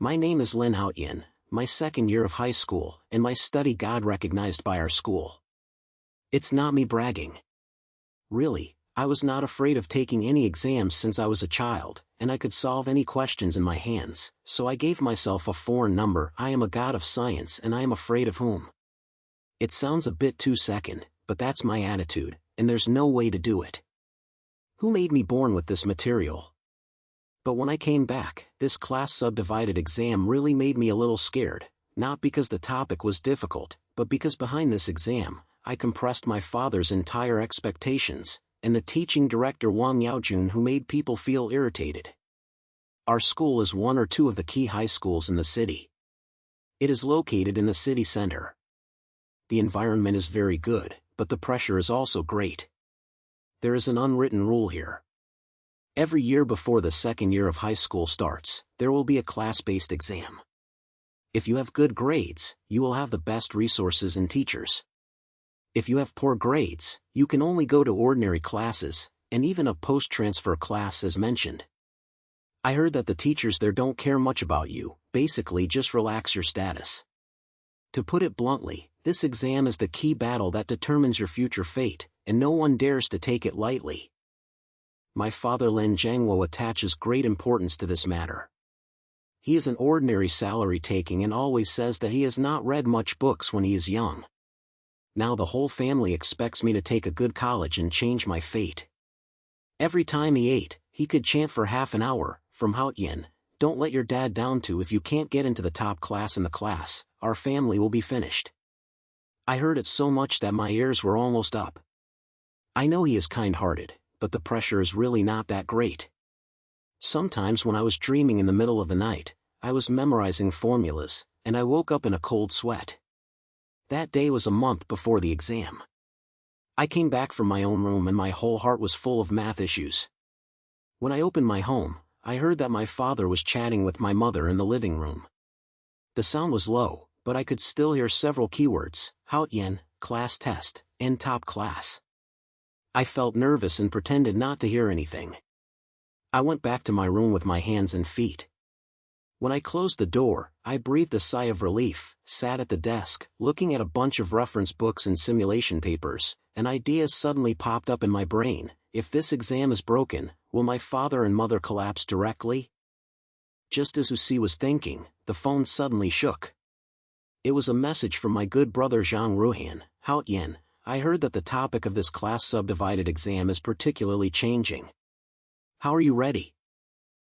My name is Lin Haotian, my second year of high school, and my study got recognized by our school. It's not me bragging. Really, I was not afraid of taking any exams since I was a child, and I could solve any questions in my hands, so I gave myself a foreign number. I am a god of science and I am afraid of whom? It sounds a bit too second, but that's my attitude, and there's no way to do it. Who made me born with this material? But when I came back, this class subdivided exam really made me a little scared, not because the topic was difficult, but because behind this exam, I compressed my father's entire expectations, and the teaching director Lin Haotian who made people feel irritated. Our school is one or two of the key high schools in the city. It is located in the city center. The environment is very good, but the pressure is also great. There is an unwritten rule here. Every year before the second year of high school starts, there will be a class-based exam. If you have good grades, you will have the best resources and teachers. If you have poor grades, you can only go to ordinary classes, and even a post-transfer class as mentioned. I heard that the teachers there don't care much about you, basically just relax your status. To put it bluntly, this exam is the key battle that determines your future fate, and no one dares to take it lightly. My father Lin Jiangwo attaches great importance to this matter. He is an ordinary salary-taking and always says that he has not read much books when he is young. Now the whole family expects me to take a good college and change my fate. Every time he ate, he could chant for half an hour, from Haotian, "Don't let your dad down too. If you can't get into the top class in the class, our family will be finished." I heard it so much that my ears were almost up. I know he is kind-hearted, but the pressure is really not that great. Sometimes when I was dreaming in the middle of the night, I was memorizing formulas, and I woke up in a cold sweat. That day was a month before the exam. I came back from my own room and my whole heart was full of math issues. When I opened my home, I heard that my father was chatting with my mother in the living room. The sound was low, but I could still hear several keywords: Haotian, class test, and top class. I felt nervous and pretended not to hear anything. I went back to my room with my hands and feet. When I closed the door, I breathed a sigh of relief, sat at the desk, looking at a bunch of reference books and simulation papers. An idea suddenly popped up in my brain: if this exam is broken, will my father and mother collapse directly? Just as Usi was thinking, the phone suddenly shook. It was a message from my good brother Zhang Ruhan. "Haotian, I heard that the topic of this class subdivided exam is particularly changing. How are you ready?"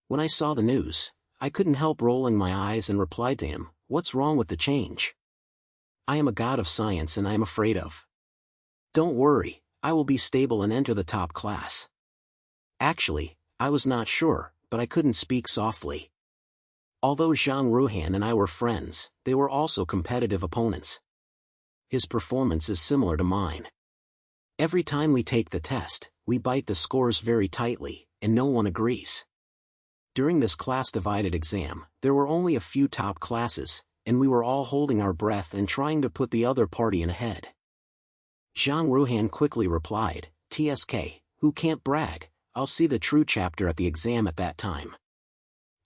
When I saw the news, I couldn't help rolling my eyes and replied to him, "What's wrong with the change? I am a god of science and I am afraid of." "Don't worry, I will be stable and enter the top class." Actually, I was not sure, but I couldn't speak softly. Although Zhang Ruhan and I were friends, they were also competitive opponents. His performance is similar to mine. Every time we take the test, we bite the scores very tightly, and no one agrees. During this class-divided exam, there were only a few top classes, and we were all holding our breath and trying to put the other party in ahead. Zhang Ruhan quickly replied, "TSK, who can't brag, I'll see the true chapter at the exam at that time."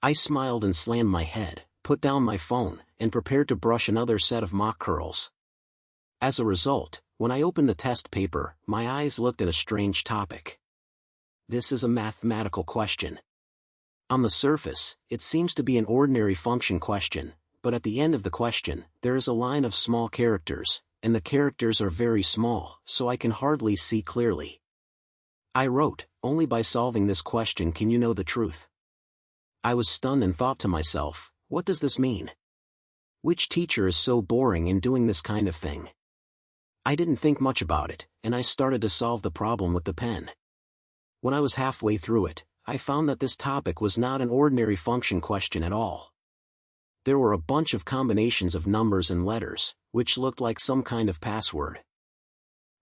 I smiled and slammed my head, put down my phone, and prepared to brush another set of mock curls. As a result, when I opened the test paper, my eyes looked at a strange topic. This is a mathematical question. On the surface, it seems to be an ordinary function question, but at the end of the question, there is a line of small characters, and the characters are very small, so I can hardly see clearly. I wrote, "Only by solving this question can you know the truth." I was stunned and thought to myself, what does this mean? Which teacher is so boring in doing this kind of thing? I didn't think much about it, and I started to solve the problem with the pen. When I was halfway through it, I found that this topic was not an ordinary function question at all. There were a bunch of combinations of numbers and letters, which looked like some kind of password.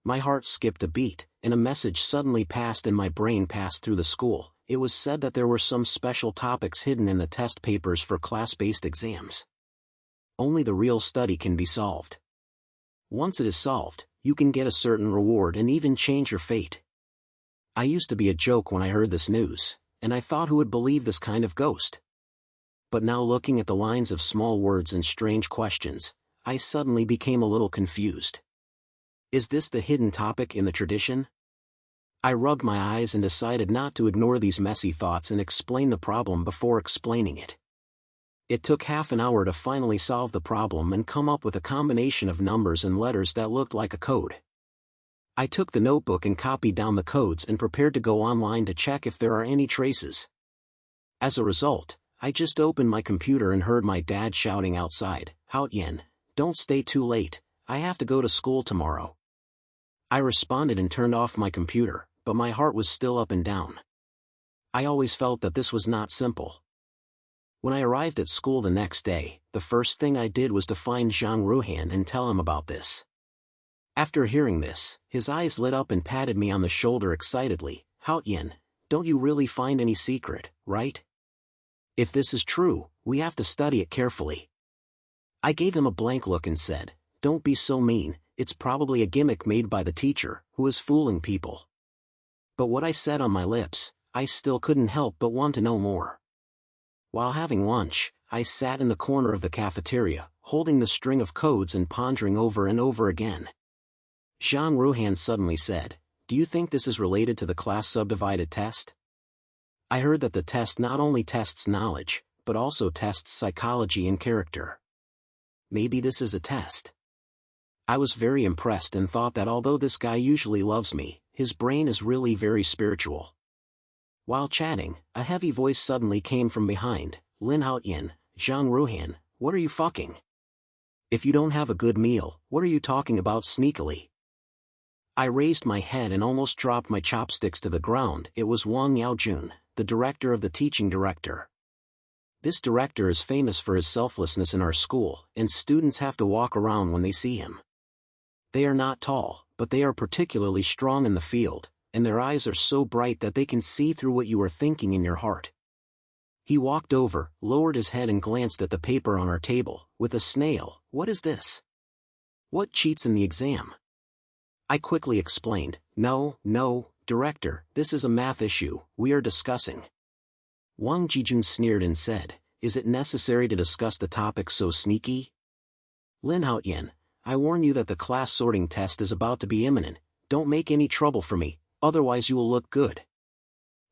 My heart skipped a beat, and a message suddenly passed and my brain passed through the school. It was said that there were some special topics hidden in the test papers for class-based exams. Only the real study can be solved. Once it is solved, you can get a certain reward and even change your fate. I used to be a joke when I heard this news, and I thought who would believe this kind of ghost? But now looking at the lines of small words and strange questions, I suddenly became a little confused. Is this the hidden topic in the tradition? I rubbed my eyes and decided not to ignore these messy thoughts and explain the problem before explaining it. It took half an hour to finally solve the problem and come up with a combination of numbers and letters that looked like a code. I took the notebook and copied down the codes and prepared to go online to check if there are any traces. As a result, I just opened my computer and heard my dad shouting outside, "Haotian, don't stay too late, I have to go to school tomorrow." I responded and turned off my computer, but my heart was still up and down. I always felt that this was not simple. When I arrived at school the next day, the first thing I did was to find Zhang Ruhan and tell him about this. After hearing this, his eyes lit up and patted me on the shoulder excitedly. "Haotian, don't you really find any secret, right? If this is true, we have to study it carefully." I gave him a blank look and said, "Don't be so mean, it's probably a gimmick made by the teacher, who is fooling people." But what I said on my lips, I still couldn't help but want to know more. While having lunch, I sat in the corner of the cafeteria, holding the string of codes and pondering over and over again. Zhang Ruhan suddenly said, "Do you think this is related to the class subdivided test? I heard that the test not only tests knowledge, but also tests psychology and character. Maybe this is a test." I was very impressed and thought that although this guy usually loves me, his brain is really very spiritual. While chatting, a heavy voice suddenly came from behind. "Lin Haotian, Zhang Ruhan, what are you fucking? If you don't have a good meal, what are you talking about sneakily?" I raised my head and almost dropped my chopsticks to the ground. It was Wang Yaojun, the director of the teaching director. This director is famous for his selflessness in our school, and students have to walk around when they see him. They are not tall, but they are particularly strong in the field, and their eyes are so bright that they can see through what you are thinking in your heart. He walked over, lowered his head and glanced at the paper on our table, with a snail. "What is this? What cheats in the exam?" I quickly explained, No, director, this is a math issue we are discussing." Wang Jijun sneered and said, "Is it necessary to discuss the topic so sneaky? Lin Haotian, I warn you that the class sorting test is about to be imminent. Don't make any trouble for me, otherwise you will look good."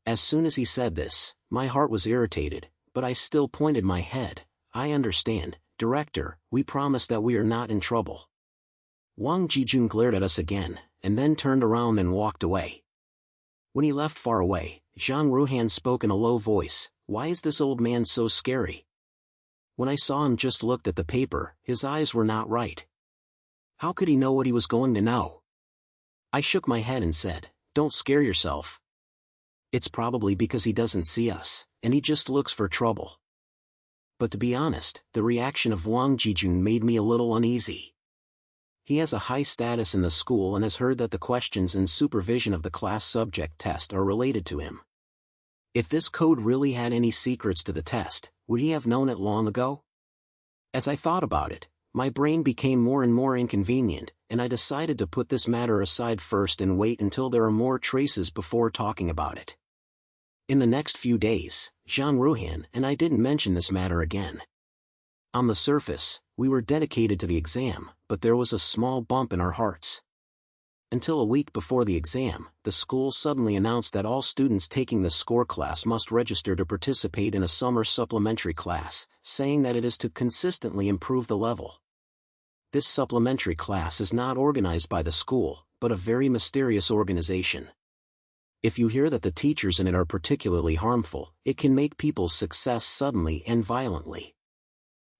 As soon as he said this, my heart was irritated, but I still pointed my head. "I understand, director, we promise that we are not in trouble." Wang Jijun glared at us again, and then turned around and walked away. When he left far away, Zhang Ruhan spoke in a low voice, "Why is this old man so scary? When I saw him just looked at the paper, his eyes were not right. How could he know what he was going to know?" I shook my head and said, "Don't scare yourself. It's probably because he doesn't see us, and he just looks for trouble." But to be honest, the reaction of Wang Jijun made me a little uneasy. He has a high status in the school and has heard that the questions and supervision of the class subject test are related to him. If this code really had any secrets to the test, would he have known it long ago? As I thought about it, my brain became more and more inconvenient, and I decided to put this matter aside first and wait until there are more traces before talking about it. In the next few days, Zhang Ruhan and I didn't mention this matter again. On the surface, we were dedicated to the exam, but there was a small bump in our hearts. Until a week before the exam, the school suddenly announced that all students taking the score class must register to participate in a summer supplementary class, saying that it is to consistently improve the level. This supplementary class is not organized by the school, but a very mysterious organization. If you hear that the teachers in it are particularly harmful, it can make people's success suddenly and violently.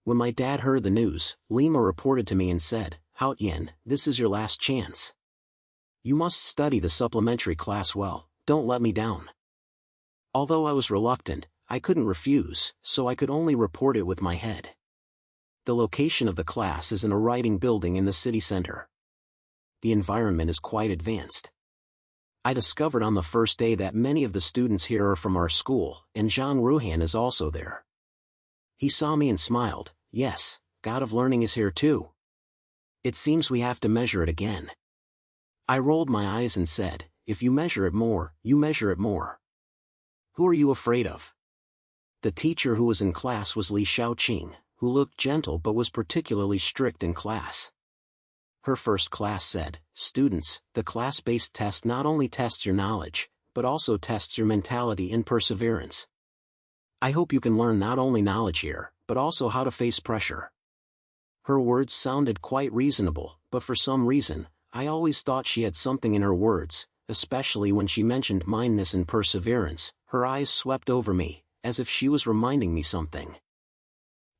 When my dad heard the news, Lima reported to me and said, "Haotian, this is your last chance. You must study the supplementary class well, don't let me down." Although I was reluctant, I couldn't refuse, so I could only report it with my head. The location of the class is in a writing building in the city center. The environment is quite advanced. I discovered on the first day that many of the students here are from our school, and Zhang Ruhan is also there. He saw me and smiled. "Yes, God of Learning is here too. It seems we have to measure it again." I rolled my eyes and said, "If you measure it more, you measure it more. Who are you afraid of?" The teacher who was in class was Lin Haotian, who looked gentle but was particularly strict in class. Her first class said, "Students, the class-based test not only tests your knowledge, but also tests your mentality and perseverance. I hope you can learn not only knowledge here, but also how to face pressure." Her words sounded quite reasonable, but for some reason, I always thought she had something in her words, especially when she mentioned mindness and perseverance. Her eyes swept over me, as if she was reminding me something.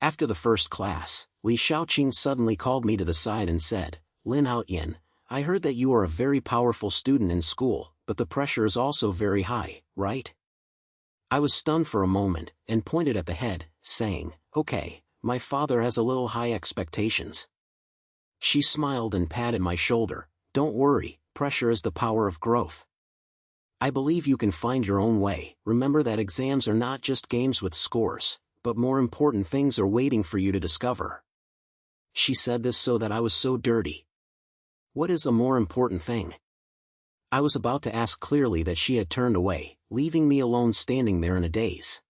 After the first class, Lin Haotian suddenly called me to the side and said, "Lin Haotian, I heard that you are a very powerful student in school, but the pressure is also very high, right?" I was stunned for a moment, and pointed at the head, saying, "Okay, my father has a little high expectations." She smiled and patted my shoulder. "Don't worry, pressure is the power of growth. I believe you can find your own way. Remember that exams are not just games with scores, but more important things are waiting for you to discover." She said this so that I was so dirty. What is a more important thing? I was about to ask clearly that she had turned away, leaving me alone standing there in a daze.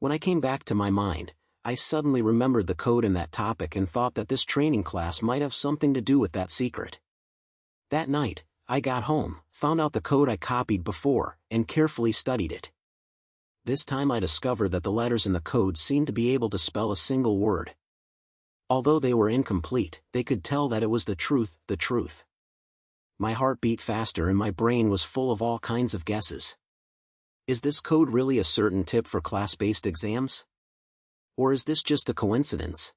When I came back to my mind, I suddenly remembered the code in that topic and thought that this training class might have something to do with that secret. That night, I got home, found out the code I copied before, and carefully studied it. This time I discovered that the letters in the code seemed to be able to spell a single word. Although they were incomplete, they could tell that it was the truth, the truth. My heart beat faster and my brain was full of all kinds of guesses. Is this code really a certain tip for class-based exams? Or is this just a coincidence?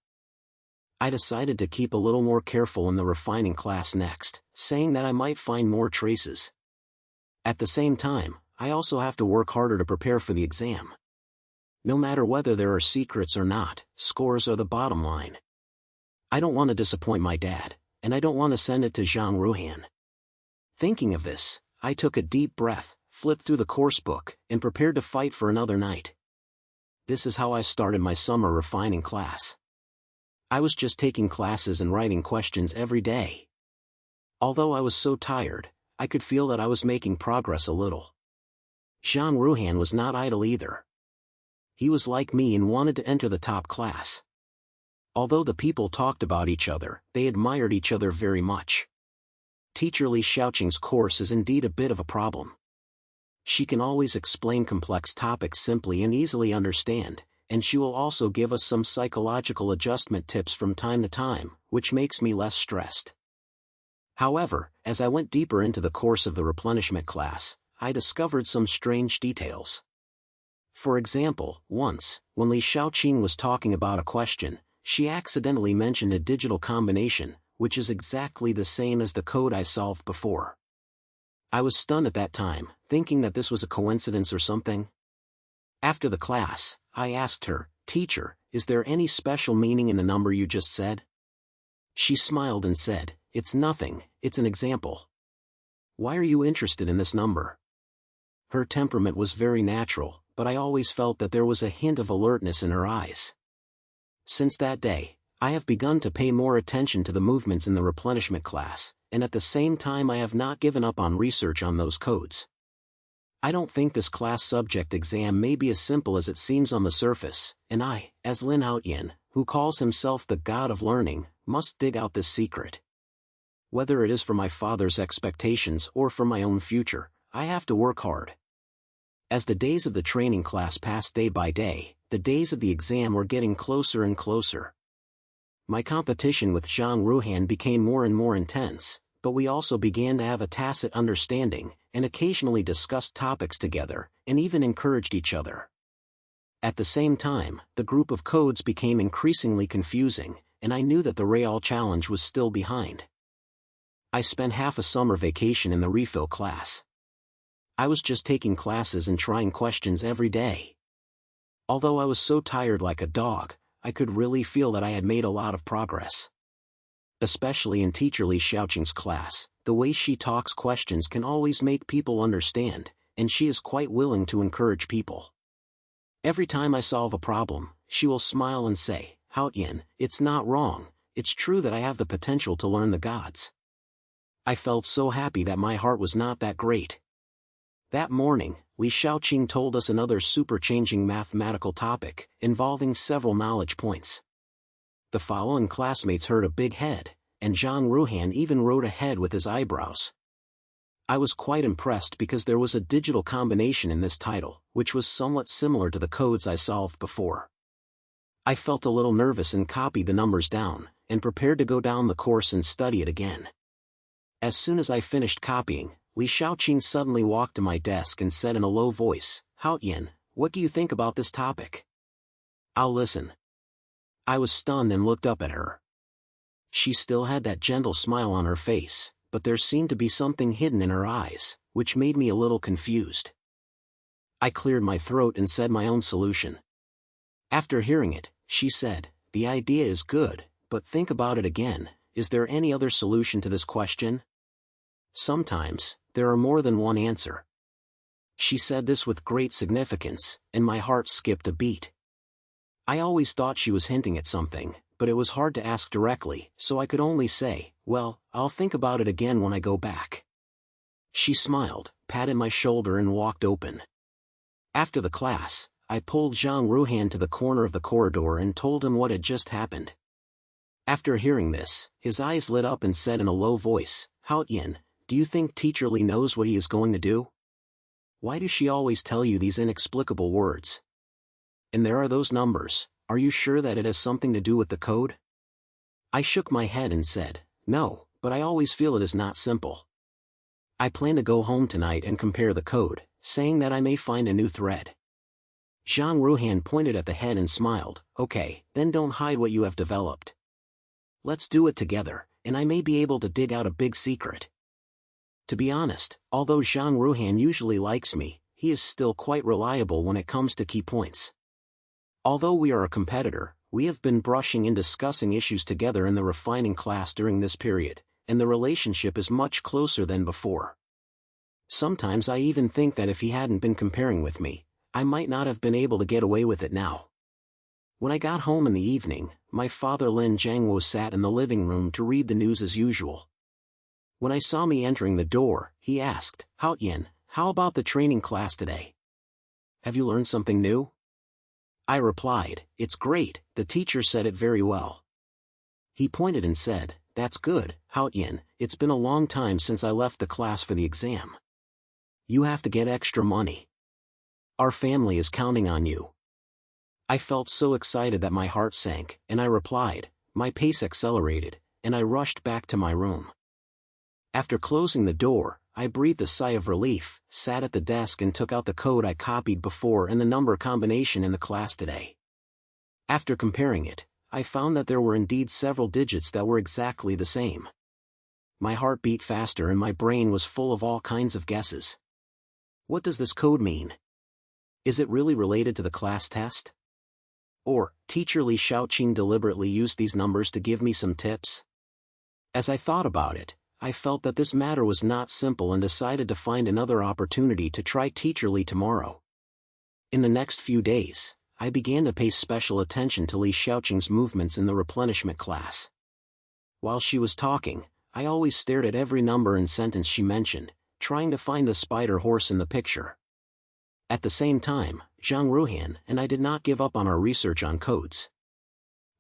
I decided to keep a little more careful in the refining class next, saying that I might find more traces. At the same time, I also have to work harder to prepare for the exam. No matter whether there are secrets or not, scores are the bottom line. I don't want to disappoint my dad, and I don't want to send it to Zhang Ruhan. Thinking of this, I took a deep breath, flipped through the course book, and prepared to fight for another night. This is how I started my summer refining class. I was just taking classes and writing questions every day. Although I was so tired, I could feel that I was making progress a little. Zhang Ruhan was not idle either. He was like me and wanted to enter the top class. Although the people talked about each other, they admired each other very much. Teacher Lin Haotian's course is indeed a bit of a problem. She can always explain complex topics simply and easily understand, and she will also give us some psychological adjustment tips from time to time, which makes me less stressed. However, as I went deeper into the course of the replenishment class, I discovered some strange details. For example, once, when Lin Haotian was talking about a question, she accidentally mentioned a digital combination, which is exactly the same as the code I solved before. I was stunned at that time, thinking that this was a coincidence or something. After the class, I asked her, "Teacher, is there any special meaning in the number you just said?" She smiled and said, "It's nothing, it's an example." "Why are you interested in this number?" Her temperament was very natural, but I always felt that there was a hint of alertness in her eyes. Since that day, I have begun to pay more attention to the movements in the replenishment class, and at the same time I have not given up on research on those codes. I don't think this class subject exam may be as simple as it seems on the surface, and I, as Lin Haotian, who calls himself the god of learning, must dig out this secret. Whether it is for my father's expectations or for my own future, I have to work hard. As the days of the training class passed day by day, the days of the exam were getting closer and closer. My competition with Zhang Ruhan became more and more intense, but we also began to have a tacit understanding, and occasionally discussed topics together, and even encouraged each other. At the same time, the group of codes became increasingly confusing, and I knew that the Real challenge was still behind. I spent half a summer vacation in the refill class. I was just taking classes and trying questions every day. Although I was so tired like a dog, I could really feel that I had made a lot of progress. Especially in Teacher Lin Haotian's class, the way she talks questions can always make people understand, and she is quite willing to encourage people. Every time I solve a problem, she will smile and say, "Haotian, it's not wrong, it's true that I have the potential to learn the gods." I felt so happy that my heart was not that great. That morning, Li Haotian told us another super-changing mathematical topic, involving several knowledge points. The following classmates heard a big head, and Zhang Ruhan even wrote a head with his eyebrows. I was quite impressed because there was a digital combination in this title, which was somewhat similar to the codes I solved before. I felt a little nervous and copied the numbers down, and prepared to go down the course and study it again. As soon as I finished copying, Li Haotian suddenly walked to my desk and said in a low voice, "Haotian, what do you think about this topic?" "I'll listen." I was stunned and looked up at her. She still had that gentle smile on her face, but there seemed to be something hidden in her eyes, which made me a little confused. I cleared my throat and said my own solution. After hearing it, she said, "The idea is good, but think about it again. Is there any other solution to this question? Sometimes, there are more than one answer." She said this with great significance, and my heart skipped a beat. I always thought she was hinting at something, but it was hard to ask directly, so I could only say, "Well, I'll think about it again when I go back." She smiled, patted my shoulder and walked open. After the class, I pulled Zhang Ruhan to the corner of the corridor and told him what had just happened. After hearing this, his eyes lit up and said in a low voice, "Haotian, do you think Teacher Li knows what he is going to do? Why does she always tell you these inexplicable words? And there are those numbers, are you sure that it has something to do with the code?" I shook my head and said, "No, but I always feel it is not simple. I plan to go home tonight and compare the code, saying that I may find a new thread." Zhang Ruhan pointed at the head and smiled, "Okay, then don't hide what you have developed. Let's do it together, and I may be able to dig out a big secret." To be honest, although Zhang Ruhan usually likes me, he is still quite reliable when it comes to key points. Although we are a competitor, we have been brushing and discussing issues together in the refining class during this period, and the relationship is much closer than before. Sometimes I even think that if he hadn't been comparing with me, I might not have been able to get away with it now. When I got home in the evening, my father Lin Jiangwo sat in the living room to read the news as usual. When I saw me entering the door, he asked, "Haotian, how about the training class today? Have you learned something new?" I replied, "It's great, the teacher said it very well." He pointed and said, "That's good, Haotian, it's been a long time since I left the class for the exam. You have to get extra money. Our family is counting on you." I felt so excited that my heart sank, and I replied, my pace accelerated, and I rushed back to my room. After closing the door, I breathed a sigh of relief, sat at the desk and took out the code I copied before and the number combination in the class today. After comparing it, I found that there were indeed several digits that were exactly the same. My heart beat faster and my brain was full of all kinds of guesses. What does this code mean? Is it really related to the class test? Or, Teacher Li Haotian deliberately used these numbers to give me some tips? As I thought about it, I felt that this matter was not simple and decided to find another opportunity to try Teacher Li tomorrow. In the next few days, I began to pay special attention to Li Haotian's movements in the replenishment class. While she was talking, I always stared at every number and sentence she mentioned, trying to find the spider horse in the picture. At the same time, Zhang Ruhan and I did not give up on our research on codes.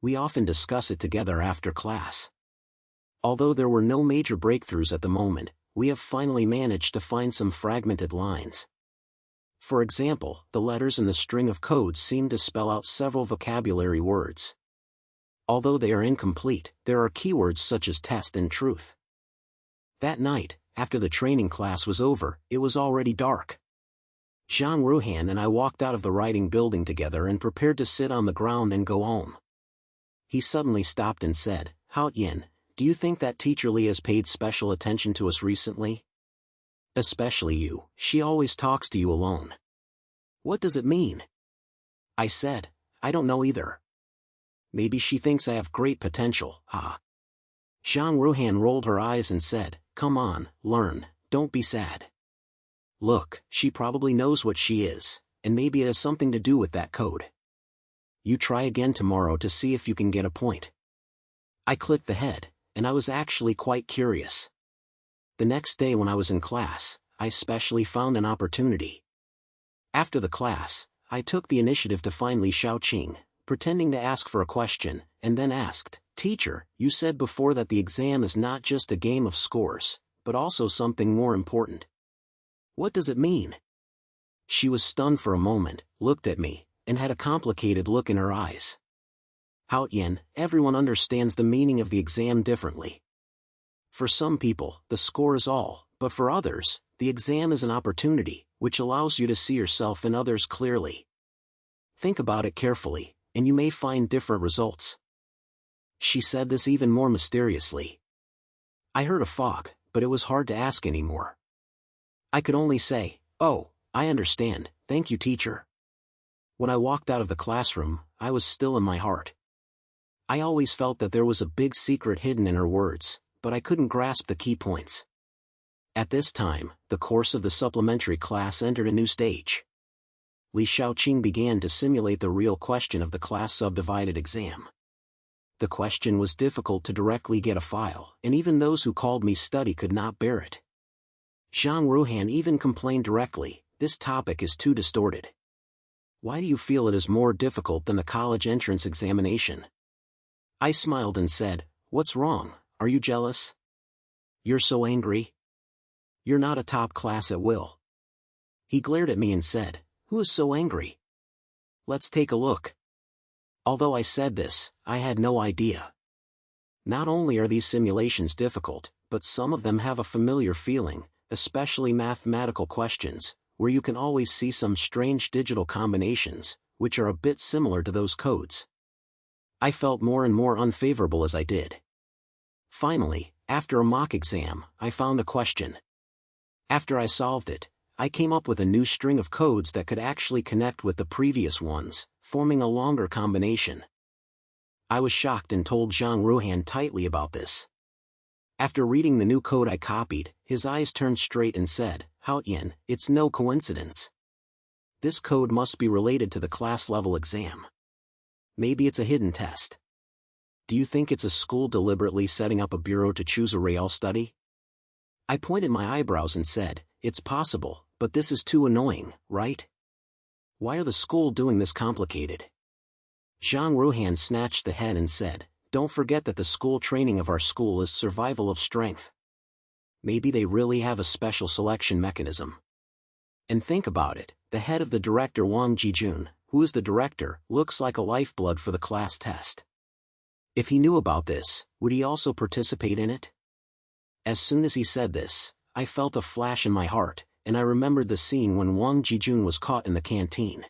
We often discuss it together after class. Although there were no major breakthroughs at the moment, we have finally managed to find some fragmented lines. For example, the letters in the string of codes seem to spell out several vocabulary words. Although they are incomplete, there are keywords such as test and truth. That night, after the training class was over, it was already dark. Zhang Ruhan and I walked out of the writing building together and prepared to sit on the ground and go home. He suddenly stopped and said, "Haotian, do you think that Teacher Li has paid special attention to us recently? Especially you, she always talks to you alone. What does it mean?" I said, "I don't know either. Maybe she thinks I have great potential, huh?" Zhang Ruhan rolled her eyes and said, "Come on, learn, don't be sad. Look, she probably knows what she is, and maybe it has something to do with that code. You try again tomorrow to see if you can get a point." I clicked the head, and I was actually quite curious. The next day when I was in class, I specially found an opportunity. After the class, I took the initiative to find Li Haotian, pretending to ask for a question, and then asked, "Teacher, you said before that the exam is not just a game of scores, but also something more important. What does it mean?" She was stunned for a moment, looked at me, and had a complicated look in her eyes. "Haotian, everyone understands the meaning of the exam differently. For some people, the score is all, but for others, the exam is an opportunity, which allows you to see yourself and others clearly. Think about it carefully, and you may find different results." She said this even more mysteriously. I heard a fog, but it was hard to ask anymore. I could only say, "Oh, I understand, thank you, teacher." When I walked out of the classroom, I was still in my heart. I always felt that there was a big secret hidden in her words, but I couldn't grasp the key points. At this time, the course of the supplementary class entered a new stage. Li Haotian began to simulate the real question of the class subdivided exam. The question was difficult to directly get a file, and even those who called me study could not bear it. Zhang Ruhan even complained directly, "This topic is too distorted. Why do you feel it is more difficult than the college entrance examination?" I smiled and said, "What's wrong? Are you jealous? You're so angry? You're not a top class at will." He glared at me and said, "Who is so angry? Let's take a look." Although I said this, I had no idea. Not only are these simulations difficult, but some of them have a familiar feeling, especially mathematical questions, where you can always see some strange digital combinations, which are a bit similar to those codes. I felt more and more unfavorable as I did. Finally, after a mock exam, I found a question. After I solved it, I came up with a new string of codes that could actually connect with the previous ones, forming a longer combination. I was shocked and told Zhang Ruhan tightly about this. After reading the new code I copied, his eyes turned straight and said, "Haotian, it's no coincidence. This code must be related to the class-level exam. Maybe it's a hidden test. Do you think it's a school deliberately setting up a bureau to choose a real study?" I pointed my eyebrows and said, "It's possible, but this is too annoying, right? Why are the school doing this complicated?" Zhang Ruhan snatched the head and said, "Don't forget that the school training of our school is survival of strength. Maybe they really have a special selection mechanism. And think about it, the head of the director Wang Jijun, who is the director, looks like a lifeblood for the class test. If he knew about this, would he also participate in it?" As soon as he said this, I felt a flash in my heart, and I remembered the scene when Wang Jijun was caught in the canteen.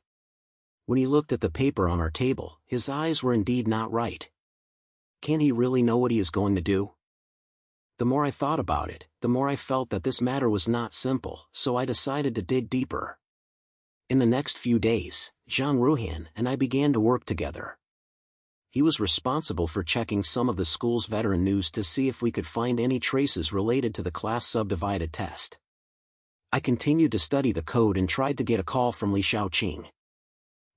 When he looked at the paper on our table, his eyes were indeed not right. Can he really know what he is going to do? The more I thought about it, the more I felt that this matter was not simple, so I decided to dig deeper. In the next few days, Zhang Ruhan and I began to work together. He was responsible for checking some of the school's veteran news to see if we could find any traces related to the class subdivided test. I continued to study the code and tried to get a call from Li Haotian.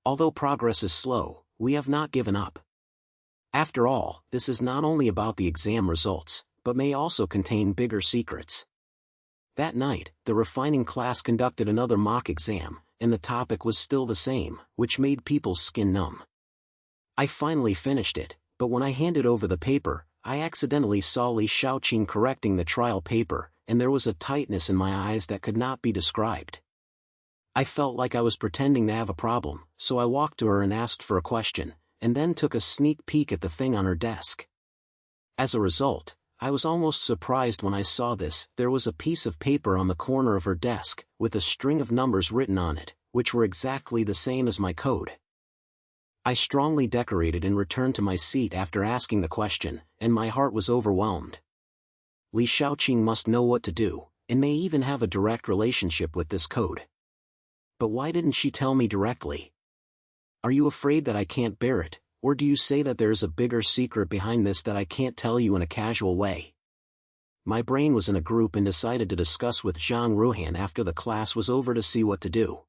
Although progress is slow, we have not given up. After all, this is not only about the exam results, but may also contain bigger secrets. That night, the refining class conducted another mock exam, and the topic was still the same, which made people's skin numb. I finally finished it, but when I handed over the paper, I accidentally saw Li Haotian correcting the trial paper, and there was a tightness in my eyes that could not be described. I felt like I was pretending to have a problem, so I walked to her and asked for a question, and then took a sneak peek at the thing on her desk. As a result, I was almost surprised when I saw this. There was a piece of paper on the corner of her desk, with a string of numbers written on it, which were exactly the same as my code. I strongly decorated and returned to my seat after asking the question, and my heart was overwhelmed. Li Haotian must know what to do, and may even have a direct relationship with this code. But why didn't she tell me directly? Are you afraid that I can't bear it, or do you say that there is a bigger secret behind this that I can't tell you in a casual way? My brain was in a group and decided to discuss with Zhang Ruhan after the class was over to see what to do.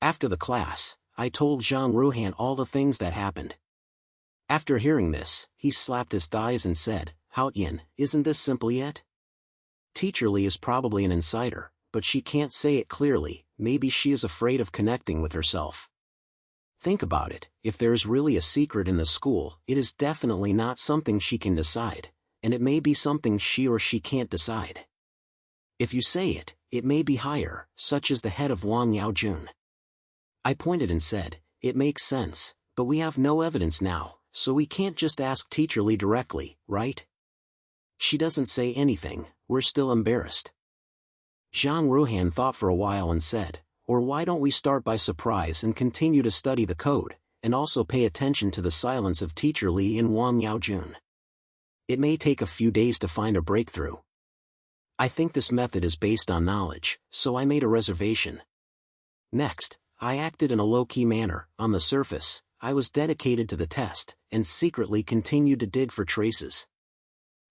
After the class, I told Zhang Ruhan all the things that happened. After hearing this, he slapped his thighs and said, "Haotian, isn't this simple yet? Teacher Li is probably an insider, but she can't say it clearly, maybe she is afraid of connecting with herself. Think about it, if there is really a secret in the school, it is definitely not something she can decide, and it may be something she or she can't decide. If you say it, it may be higher, such as the head of Wang Yaojun. I pointed and said, it makes sense, but we have no evidence now, so we can't just ask Teacher Li directly, right? She doesn't say anything, we're still embarrassed. Zhang Ruhan thought for a while and said, or why don't we start by surprise and continue to study the code, and also pay attention to the silence of Teacher Li and Wang Yaojun. It may take a few days to find a breakthrough. I think this method is based on knowledge, so I made a reservation. Next, I acted in a low-key manner. On the surface, I was dedicated to the test, and secretly continued to dig for traces.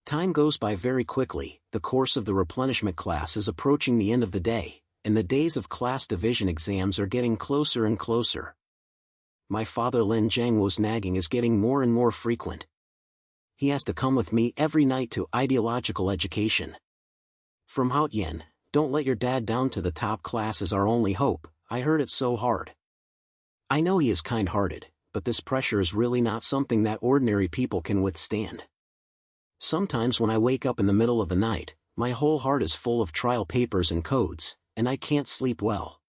Time goes by very quickly, the course of the replenishment class is approaching the end of the day, and the days of class division exams are getting closer and closer. My father Lin Zhengwo's nagging is getting more and more frequent. He has to come with me every night to ideological education. From Haotian, don't let your dad down to the top class is our only hope, I heard it so hard. I know he is kind-hearted, but this pressure is really not something that ordinary people can withstand. Sometimes when I wake up in the middle of the night, my whole heart is full of trial papers and codes, and I can't sleep well.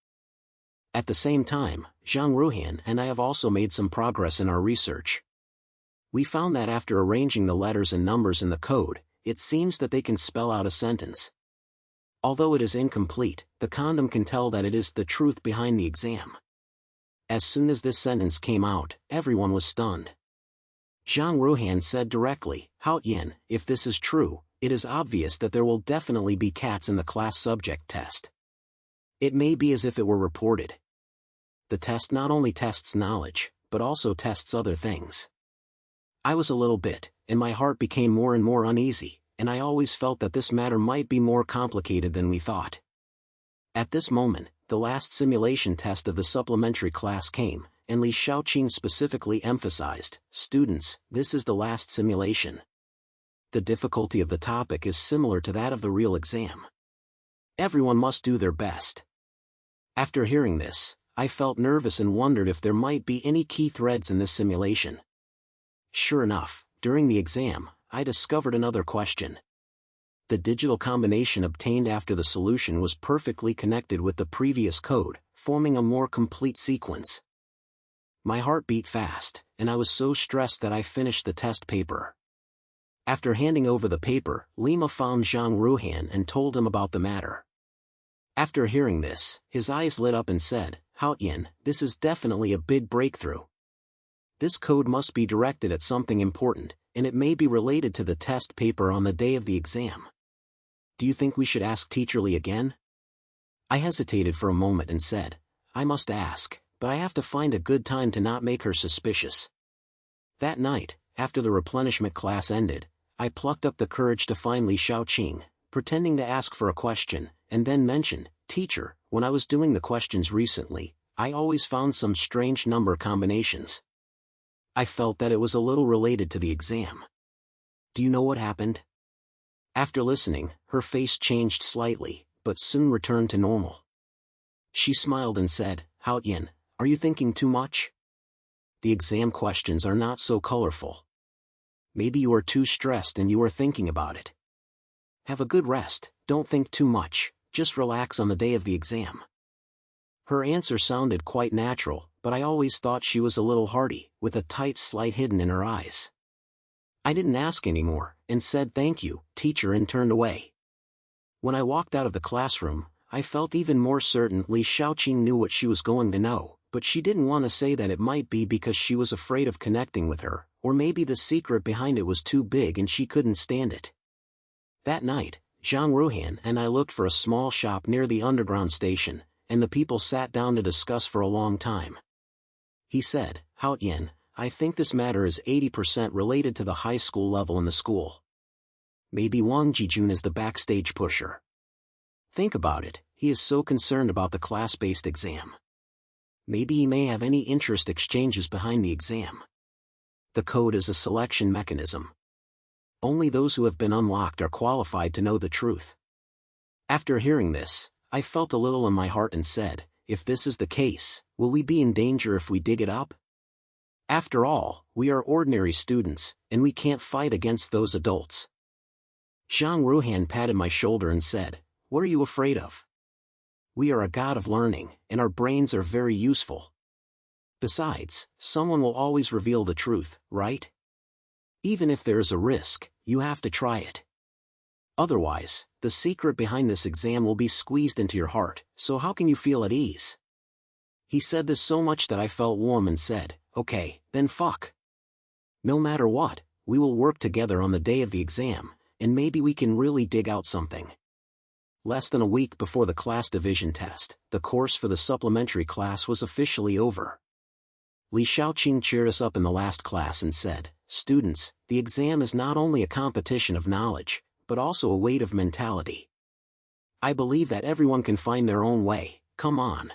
At the same time, Zhang Ruhan and I have also made some progress in our research. We found that after arranging the letters and numbers in the code, it seems that they can spell out a sentence. Although it is incomplete, the condom can tell that it is the truth behind the exam. As soon as this sentence came out, everyone was stunned. Zhang Ruhan said directly, Haotian, if this is true, it is obvious that there will definitely be cats in the class subject test. It may be as if it were reported. The test not only tests knowledge, but also tests other things. I was a little bit, and my heart became more and more uneasy, and I always felt that this matter might be more complicated than we thought. At this moment, the last simulation test of the supplementary class came, and Li Shaoqing specifically emphasized, students, this is the last simulation. The difficulty of the topic is similar to that of the real exam. Everyone must do their best. After hearing this, I felt nervous and wondered if there might be any key threads in this simulation. Sure enough, during the exam, I discovered another question. The digital combination obtained after the solution was perfectly connected with the previous code, forming a more complete sequence. My heart beat fast, and I was so stressed that I finished the test paper. After handing over the paper, Lima found Zhang Ruhan and told him about the matter. After hearing this, his eyes lit up and said, Haotian, this is definitely a big breakthrough. This code must be directed at something important, and it may be related to the test paper on the day of the exam. Do you think we should ask Teacher Li again? I hesitated for a moment and said, I must ask, but I have to find a good time to not make her suspicious. That night, after the replenishment class ended, I plucked up the courage to find Li Shaoqing, pretending to ask for a question, and then mentioned, Teacher, when I was doing the questions recently, I always found some strange number combinations. I felt that it was a little related to the exam. Do you know what happened? After listening, her face changed slightly, but soon returned to normal. She smiled and said, Haotian, are you thinking too much? The exam questions are not so colorful. Maybe you are too stressed and you are thinking about it. Have a good rest, don't think too much, just relax on the day of the exam. Her answer sounded quite natural, but I always thought she was a little hardy, with a tight slight hidden in her eyes. I didn't ask anymore, and said thank you, teacher, and turned away. When I walked out of the classroom, I felt even more certain Li Shaoqing knew what she was going to know, but she didn't want to say that it might be because she was afraid of connecting with her, or maybe the secret behind it was too big and she couldn't stand it. That night, Zhang Ruhan and I looked for a small shop near the underground station, and the people sat down to discuss for a long time. He said, Haotian, I think this matter is 80% related to the high school level in the school. Maybe Wang Jijun is the backstage pusher. Think about it, he is so concerned about the class-based exam. Maybe he may have any interest exchanges behind the exam. The code is a selection mechanism. Only those who have been unlocked are qualified to know the truth. After hearing this, I felt a little in my heart and said, if this is the case, will we be in danger if we dig it up? After all, we are ordinary students, and we can't fight against those adults. Zhang Ruhan patted my shoulder and said, what are you afraid of? We are a god of learning, and our brains are very useful. Besides, someone will always reveal the truth, right? Even if there is a risk, you have to try it. Otherwise, the secret behind this exam will be squeezed into your heart, so how can you feel at ease? He said this so much that I felt warm and said, okay, then fuck. No matter what, we will work together on the day of the exam, and maybe we can really dig out something. Less than a week before the class division test, the course for the supplementary class was officially over. Li Haotian cheered us up in the last class and said, students, the exam is not only a competition of knowledge, but also a weight of mentality. I believe that everyone can find their own way, come on.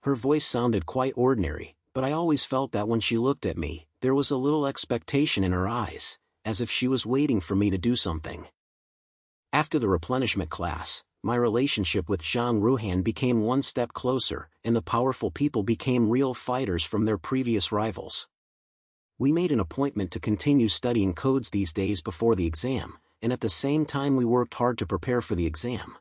Her voice sounded quite ordinary, but I always felt that when she looked at me, there was a little expectation in her eyes, as if she was waiting for me to do something. After the replenishment class, my relationship with Zhang Ruhan became one step closer, and the powerful people became real fighters from their previous rivals. We made an appointment to continue studying codes these days before the exam, and at the same time we worked hard to prepare for the exam.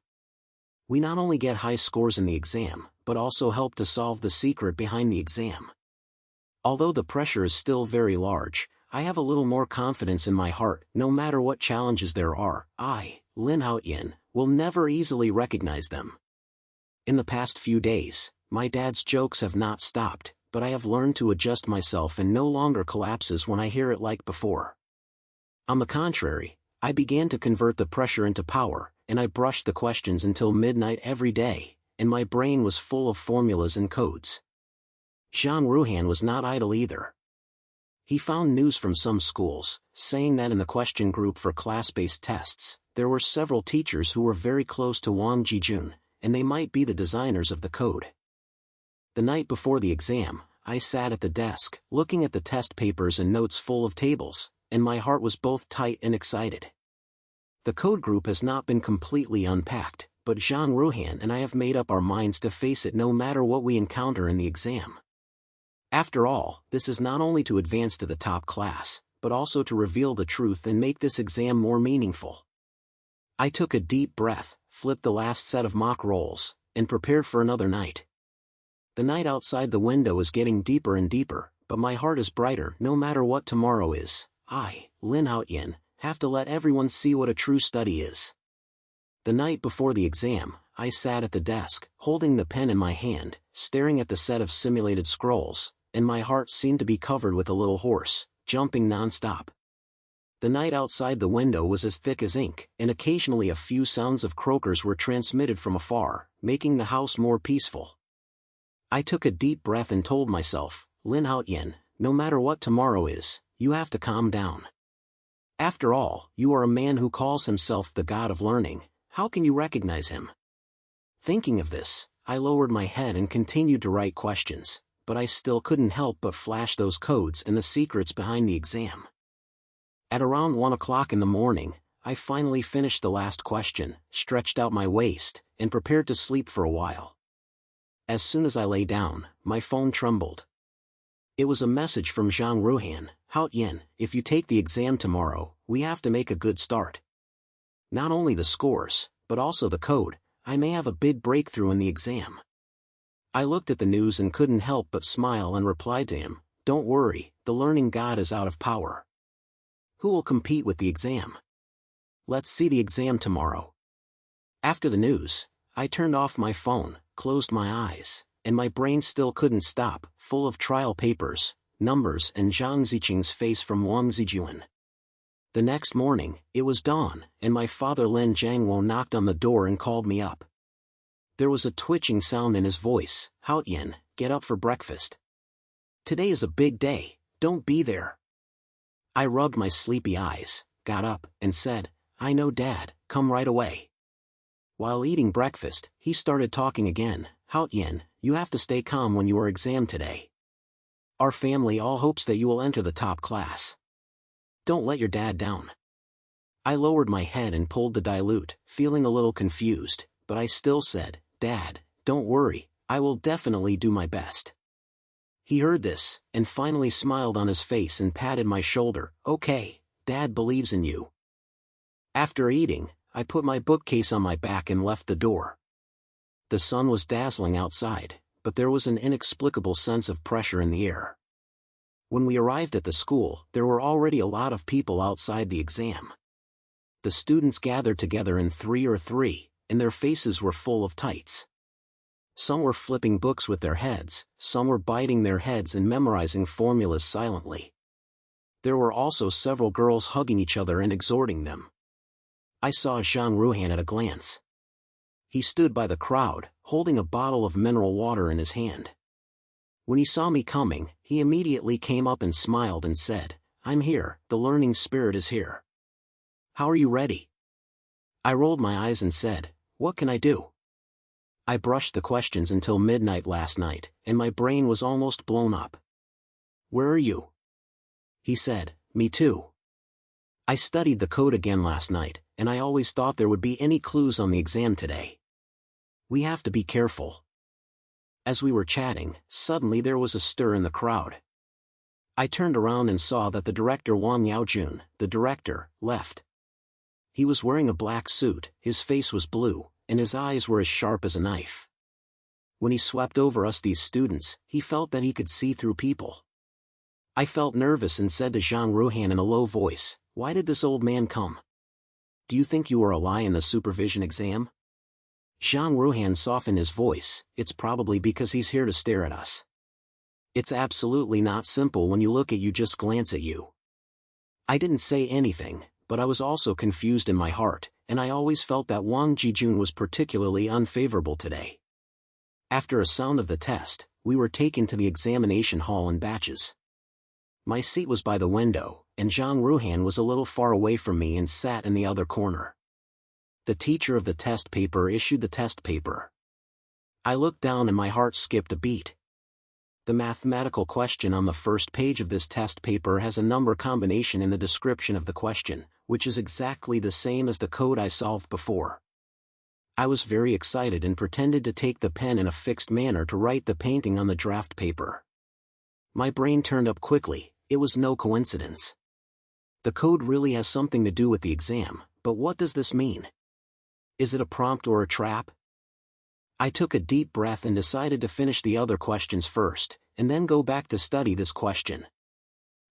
We not only get high scores in the exam, but also help to solve the secret behind the exam. Although the pressure is still very large, I have a little more confidence in my heart. No matter what challenges there are, I, Lin Haotian, will never easily recognize them. In the past few days, my dad's jokes have not stopped, but I have learned to adjust myself and no longer collapses when I hear it like before. On the contrary, I began to convert the pressure into power, and I brushed the questions until midnight every day, and my brain was full of formulas and codes. Zhang Ruhan was not idle either. He found news from some schools, saying that in the question group for class-based tests, there were several teachers who were very close to Wang Jijun, and they might be the designers of the code. The night before the exam, I sat at the desk, looking at the test papers and notes full of tables, and my heart was both tight and excited. The code group has not been completely unpacked, but Zhang Ruhan and I have made up our minds to face it no matter what we encounter in the exam. After all, this is not only to advance to the top class, but also to reveal the truth and make this exam more meaningful. I took a deep breath, flipped the last set of mock rolls, and prepared for another night. The night outside the window is getting deeper and deeper, but my heart is brighter no matter what tomorrow is. I, Lin Haotian, have to let everyone see what a true study is. The night before the exam, I sat at the desk, holding the pen in my hand, staring at the set of simulated scrolls, and my heart seemed to be covered with a little horse, jumping non-stop. The night outside the window was as thick as ink, and occasionally a few sounds of croakers were transmitted from afar, making the house more peaceful. I took a deep breath and told myself, Lin Haotian, no matter what tomorrow is, you have to calm down. After all, you are a man who calls himself the god of learning. How can you recognize him? Thinking of this, I lowered my head and continued to write questions, but I still couldn't help but flash those codes and the secrets behind the exam. At around 1 o'clock in the morning, I finally finished the last question, stretched out my waist, and prepared to sleep for a while. As soon as I lay down, my phone trembled. It was a message from Zhang Ruhan. Haotian, if you take the exam tomorrow, we have to make a good start. Not only the scores, but also the code. I may have a big breakthrough in the exam. I looked at the news and couldn't help but smile and replied to him, don't worry, the learning god is out of power. Who will compete with the exam? Let's see the exam tomorrow. After the news, I turned off my phone, closed my eyes, and my brain still couldn't stop, full of trial papers, numbers and Zhang Ziqing's face from Wang Jijun. The next morning, it was dawn, and my father Lin Jiangwo knocked on the door and called me up. There was a twitching sound in his voice. Haotian, get up for breakfast. Today is a big day, don't be there. I rubbed my sleepy eyes, got up, and said, I know Dad, come right away. While eating breakfast, he started talking again. Haotian, you have to stay calm when you are exam today. Our family all hopes that you will enter the top class. Don't let your dad down. I lowered my head and pulled the dilute, feeling a little confused, but I still said, "Dad, don't worry, I will definitely do my best." He heard this, and finally smiled on his face and patted my shoulder. "Okay, Dad believes in you." After eating, I put my bookcase on my back and left the door. The sun was dazzling outside, but there was an inexplicable sense of pressure in the air. When we arrived at the school, there were already a lot of people outside the exam. The students gathered together in 3 or 3, and their faces were full of tights. Some were flipping books with their heads, some were biting their heads and memorizing formulas silently. There were also several girls hugging each other and exhorting them. I saw Zhang Ruhan at a glance. He stood by the crowd, holding a bottle of mineral water in his hand. When he saw me coming, he immediately came up and smiled and said, "I'm here, the learning spirit is here. How are you ready?" I rolled my eyes and said, "What can I do?" I brushed the questions until midnight last night, and my brain was almost blown up. "Where are you?" He said, "Me too. I studied the code again last night, and I always thought there would be any clues on the exam today. We have to be careful." As we were chatting, suddenly there was a stir in the crowd. I turned around and saw that the director Wang Yaojun, the director, left. He was wearing a black suit, his face was blue, and his eyes were as sharp as a knife. When he swept over us these students, he felt that he could see through people. I felt nervous and said to Zhang Ruhan in a low voice, "Why did this old man come? Do you think you are a lie in the supervision exam?" Zhang Ruhan softened his voice, "It's probably because he's here to stare at us. It's absolutely not simple when you look at you, just glance at you." I didn't say anything, but I was also confused in my heart, and I always felt that Wang Jijun was particularly unfavorable today. After a sound of the test, we were taken to the examination hall in batches. My seat was by the window, and Zhang Ruhan was a little far away from me and sat in the other corner. The teacher of the test paper issued the test paper. I looked down and my heart skipped a beat. The mathematical question on the first page of this test paper has a number combination in the description of the question, which is exactly the same as the code I solved before. I was very excited and pretended to take the pen in a fixed manner to write the painting on the draft paper. My brain turned up quickly. It was no coincidence. The code really has something to do with the exam, but what does this mean? Is it a prompt or a trap? I took a deep breath and decided to finish the other questions first, and then go back to study this question.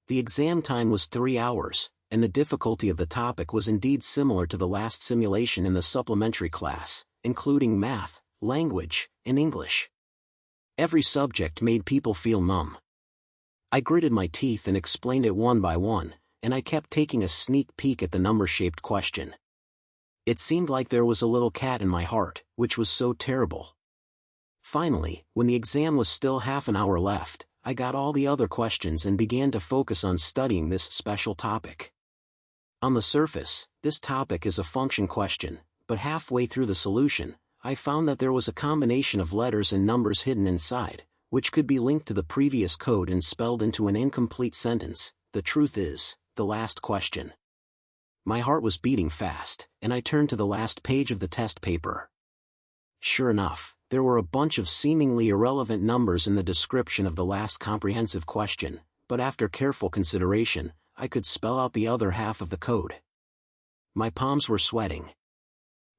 The exam time was 3 hours, and the difficulty of the topic was indeed similar to the last simulation in the supplementary class, including math, language, and English. Every subject made people feel numb. I gritted my teeth and explained it one by one, and I kept taking a sneak peek at the number-shaped question. It seemed like there was a little cat in my heart, which was so terrible. Finally, when the exam was still half an hour left, I got all the other questions and began to focus on studying this special topic. On the surface, this topic is a function question, but halfway through the solution, I found that there was a combination of letters and numbers hidden inside, which could be linked to the previous code and spelled into an incomplete sentence. The truth is, the last question. My heart was beating fast, and I turned to the last page of the test paper. Sure enough, there were a bunch of seemingly irrelevant numbers in the description of the last comprehensive question, but after careful consideration, I could spell out the other half of the code. My palms were sweating.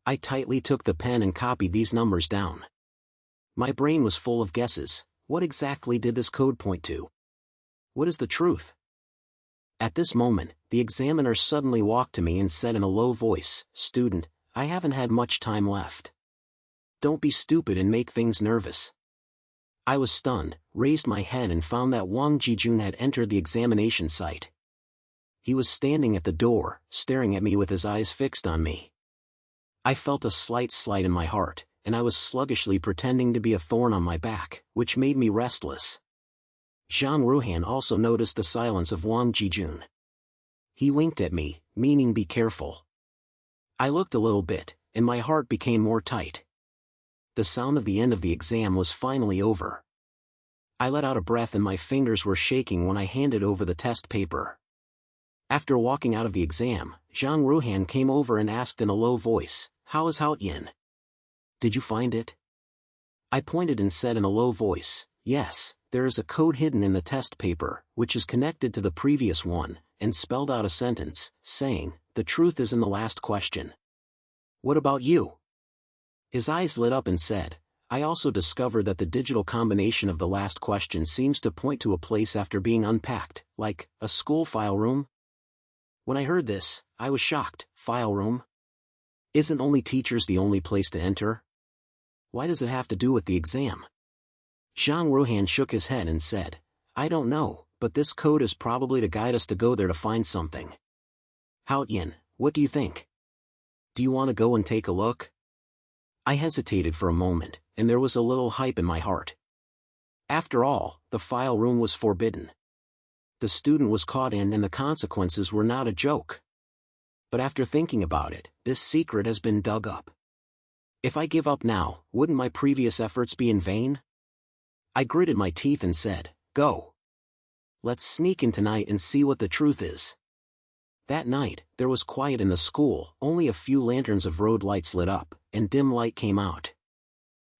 I tightly took the pen and copied these numbers down. My brain was full of guesses. What exactly did this code point to? What is the truth? At this moment, the examiner suddenly walked to me and said in a low voice, "Student, I haven't had much time left. Don't be stupid and make things nervous." I was stunned, raised my head and found that Wang Jijun had entered the examination site. He was standing at the door, staring at me with his eyes fixed on me. I felt a slight in my heart, and I was sluggishly pretending to be a thorn on my back, which made me restless. Zhang Ruhan also noticed the silence of Wang Jijun. He winked at me, meaning be careful. I looked a little bit, and my heart became more tight. The sound of the end of the exam was finally over. I let out a breath and my fingers were shaking when I handed over the test paper. After walking out of the exam, Zhang Ruhan came over and asked in a low voice, "How is Haotian?" Did you find it? I pointed and said in a low voice, yes, there is a code hidden in the test paper, which is connected to the previous one, and spelled out a sentence, saying, the truth is in the last question. What about you? His eyes lit up and said, I also discovered that the digital combination of the last question seems to point to a place after being unpacked, like a school file room. When I heard this, I was shocked. File room? Isn't only teachers the only place to enter? Why does it have to do with the exam? Zhang Ruhan shook his head and said, I don't know, but this code is probably to guide us to go there to find something. Haotian, what do you think? Do you want to go and take a look? I hesitated for a moment, and there was a little hype in my heart. After all, the file room was forbidden. The student was caught in and the consequences were not a joke. But after thinking about it, this secret has been dug up. If I give up now, wouldn't my previous efforts be in vain? I gritted my teeth and said, go. Let's sneak in tonight and see what the truth is. That night, there was quiet in the school, only a few lanterns of road lights lit up, and dim light came out.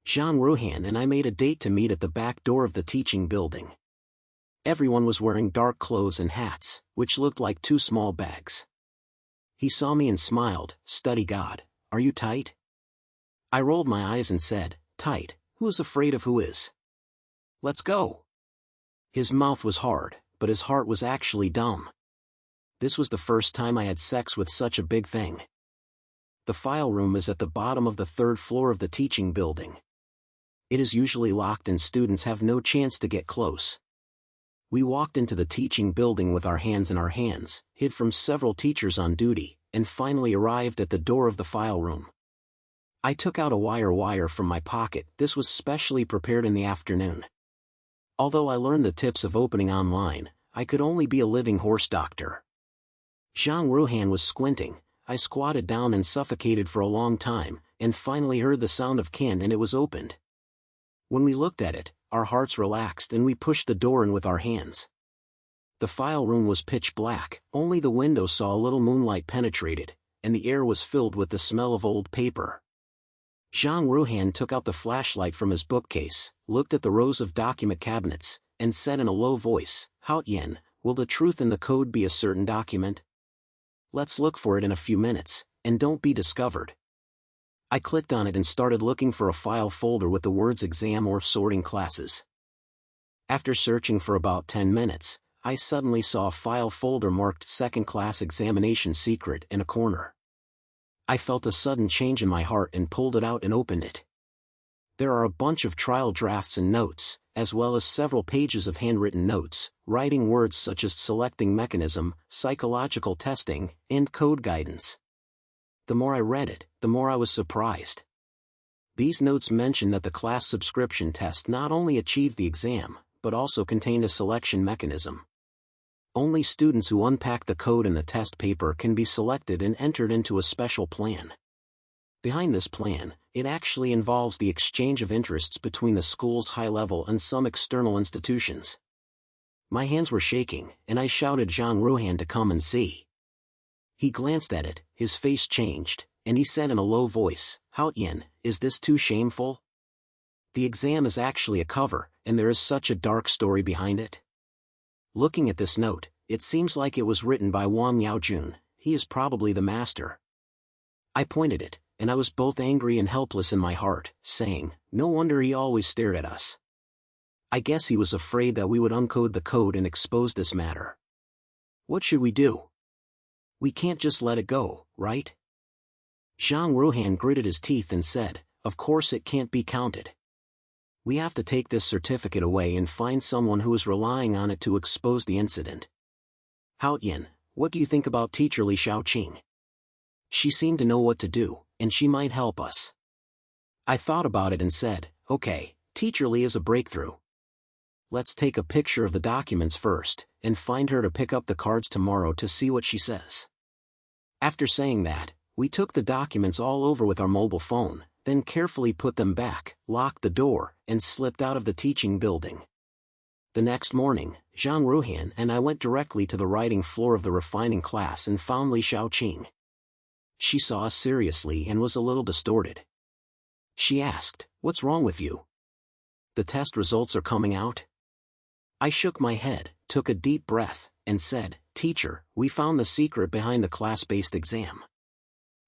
Zhang Ruhan and I made a date to meet at the back door of the teaching building. Everyone was wearing dark clothes and hats, which looked like two small bags. He saw me and smiled, study God, are you tight? I rolled my eyes and said, tight, who is afraid of who is? Let's go. His mouth was hard, but his heart was actually dumb. This was the first time I had sex with such a big thing. The file room is at the bottom of the 3rd floor of the teaching building. It is usually locked and students have no chance to get close. We walked into the teaching building with our hands in our hands, hid from several teachers on duty, and finally arrived at the door of the file room. I took out a wire from my pocket. This was specially prepared in the afternoon. Although I learned the tips of opening online, I could only be a living horse doctor. Zhang Ruhan was squinting. I squatted down and suffocated for a long time, and finally heard the sound of can and it was opened. When we looked at it, our hearts relaxed and we pushed the door in with our hands. The file room was pitch black, only the window saw a little moonlight penetrated, and the air was filled with the smell of old paper. Zhang Ruhan took out the flashlight from his bookcase, looked at the rows of document cabinets, and said in a low voice, Haotian, will the truth in the code be a certain document? Let's look for it in a few minutes, and don't be discovered. I clicked on it and started looking for a file folder with the words exam or sorting classes. After searching for about 10 minutes, I suddenly saw a file folder marked second class examination secret in a corner. I felt a sudden change in my heart and pulled it out and opened it. There are a bunch of trial drafts and notes, as well as several pages of handwritten notes, writing words such as selecting mechanism, psychological testing, and code guidance. The more I read it, the more I was surprised. These notes mentioned that the class subscription test not only achieved the exam, but also contained a selection mechanism. Only students who unpack the code in the test paper can be selected and entered into a special plan. Behind this plan, it actually involves the exchange of interests between the school's high level and some external institutions. My hands were shaking, and I shouted Zhang Ruhan to come and see. He glanced at it, his face changed, and he said in a low voice, Haotian, is this too shameful? The exam is actually a cover, and there is such a dark story behind it. Looking at this note, it seems like it was written by Wang Yaojun. He is probably the master. I pointed it, and I was both angry and helpless in my heart, saying, no wonder he always stared at us. I guess he was afraid that we would uncode the code and expose this matter. What should we do? We can't just let it go, right? Zhang Ruhan gritted his teeth and said, of course it can't be counted. We have to take this certificate away and find someone who is relying on it to expose the incident. Haotian, what do you think about teacher Li Shaoqing? She seemed to know what to do, and she might help us. I thought about it and said, okay, teacher Li is a breakthrough. Let's take a picture of the documents first, and find her to pick up the cards tomorrow to see what she says. After saying that, we took the documents all over with our mobile phone, then carefully put them back, locked the door, and slipped out of the teaching building. The next morning, Zhang Ruhan and I went directly to the writing floor of the refining class and found Li Shaoqing. She saw us seriously and was a little distorted. She asked, "What's wrong with you? The test results are coming out?" I shook my head, took a deep breath, and said, "Teacher, we found the secret behind the class-based exam."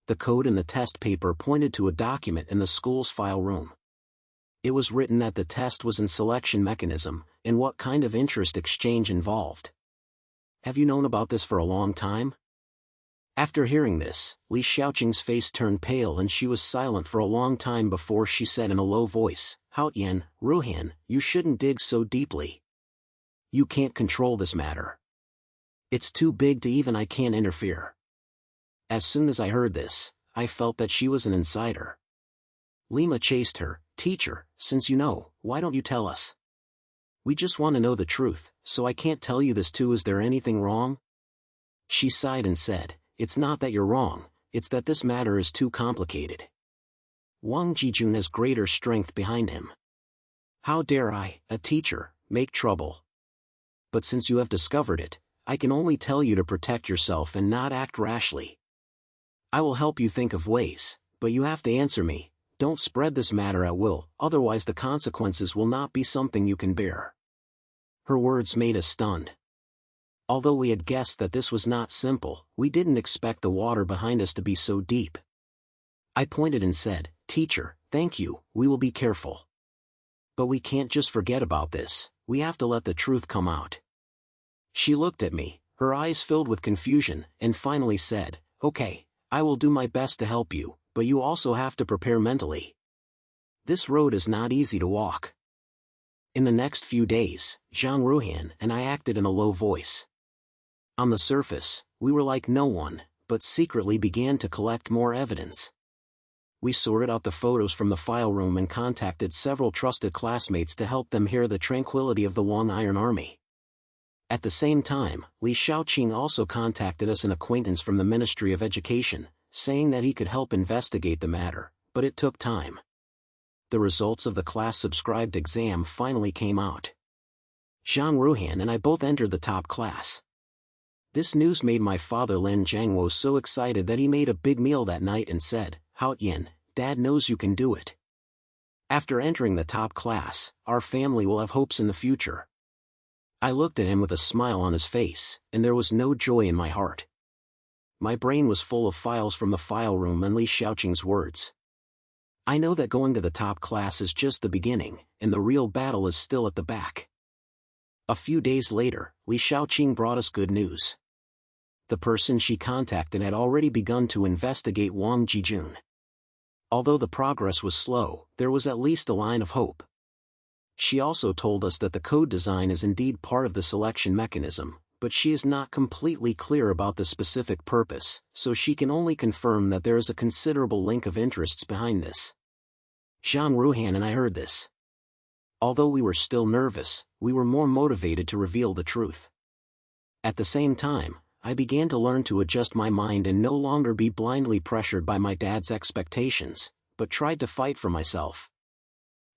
The code in the test paper pointed to a document in the school's file room. It was written that the test was in selection mechanism, and what kind of interest exchange involved. "Have you known about this for a long time?" After hearing this, Li Xiaoqing's face turned pale and she was silent for a long time before she said in a low voice, "Haotian, Ruhan, you shouldn't dig so deeply. You can't control this matter. It's too big to even I can't interfere." As soon as I heard this, I felt that she was an insider. Lima chased her, "Teacher, since you know, why don't you tell us? We just want to know the truth, so I can't tell you this too. Is there anything wrong?" She sighed and said, "It's not that you're wrong, it's that this matter is too complicated. Wang Jijun has greater strength behind him. How dare I, a teacher, make trouble? But since you have discovered it, I can only tell you to protect yourself and not act rashly. I will help you think of ways, but you have to answer me. Don't spread this matter at will, otherwise the consequences will not be something you can bear." Her words made us stunned. Although we had guessed that this was not simple, we didn't expect the water behind us to be so deep. I pointed and said, "Teacher, thank you, we will be careful. But we can't just forget about this, we have to let the truth come out." She looked at me, her eyes filled with confusion, and finally said, "Okay, I will do my best to help you, but you also have to prepare mentally. This road is not easy to walk." In the next few days, Zhang Ruhan and I acted in a low voice. On the surface, we were like no one, but secretly began to collect more evidence. We sorted out the photos from the file room and contacted several trusted classmates to help them hear the tranquility of the Wang Iron Army. At the same time, Li Xiaoqing also contacted us an acquaintance from the Ministry of Education, saying that he could help investigate the matter, but it took time. The results of the class-subscribed exam finally came out. Zhang Ruhan and I both entered the top class. This news made my father Lin Jiangwo so excited that he made a big meal that night and said, "Haotian, Dad knows you can do it. After entering the top class, our family will have hopes in the future." I looked at him with a smile on his face, and there was no joy in my heart. My brain was full of files from the file room and Li Xiaoqing's words. I know that going to the top class is just the beginning, and the real battle is still at the back. A few days later, Li Xiaoqing brought us good news. The person she contacted had already begun to investigate Wang Jijun. Although the progress was slow, there was at least a line of hope. She also told us that the code design is indeed part of the selection mechanism, but she is not completely clear about the specific purpose, so she can only confirm that there is a considerable link of interests behind this. Zhang Ruhan and I heard this. Although we were still nervous, we were more motivated to reveal the truth. At the same time, I began to learn to adjust my mind and no longer be blindly pressured by my dad's expectations, but tried to fight for myself.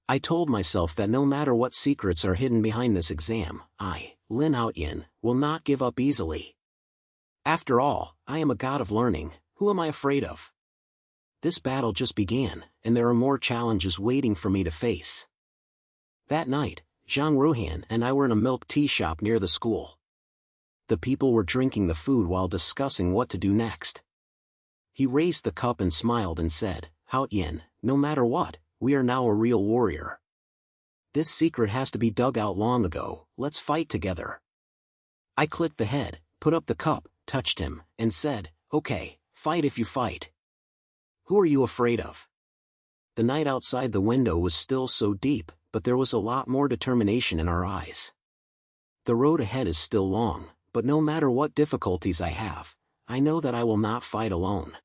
I told myself that no matter what secrets are hidden behind this exam, I, Lin Haotian, will not give up easily. After all, I am a god of learning, who am I afraid of? This battle just began, and there are more challenges waiting for me to face. That night, Zhang Ruhan and I were in a milk tea shop near the school. The people were drinking the food while discussing what to do next. He raised the cup and smiled and said, "Haotian, no matter what, we are now a real warrior. This secret has to be dug out long ago, let's fight together." I clicked the head, put up the cup, touched him, and said, "Okay, fight if you fight. Who are you afraid of?" The night outside the window was still so deep, but there was a lot more determination in our eyes. The road ahead is still long, but no matter what difficulties I have, I know that I will not fight alone.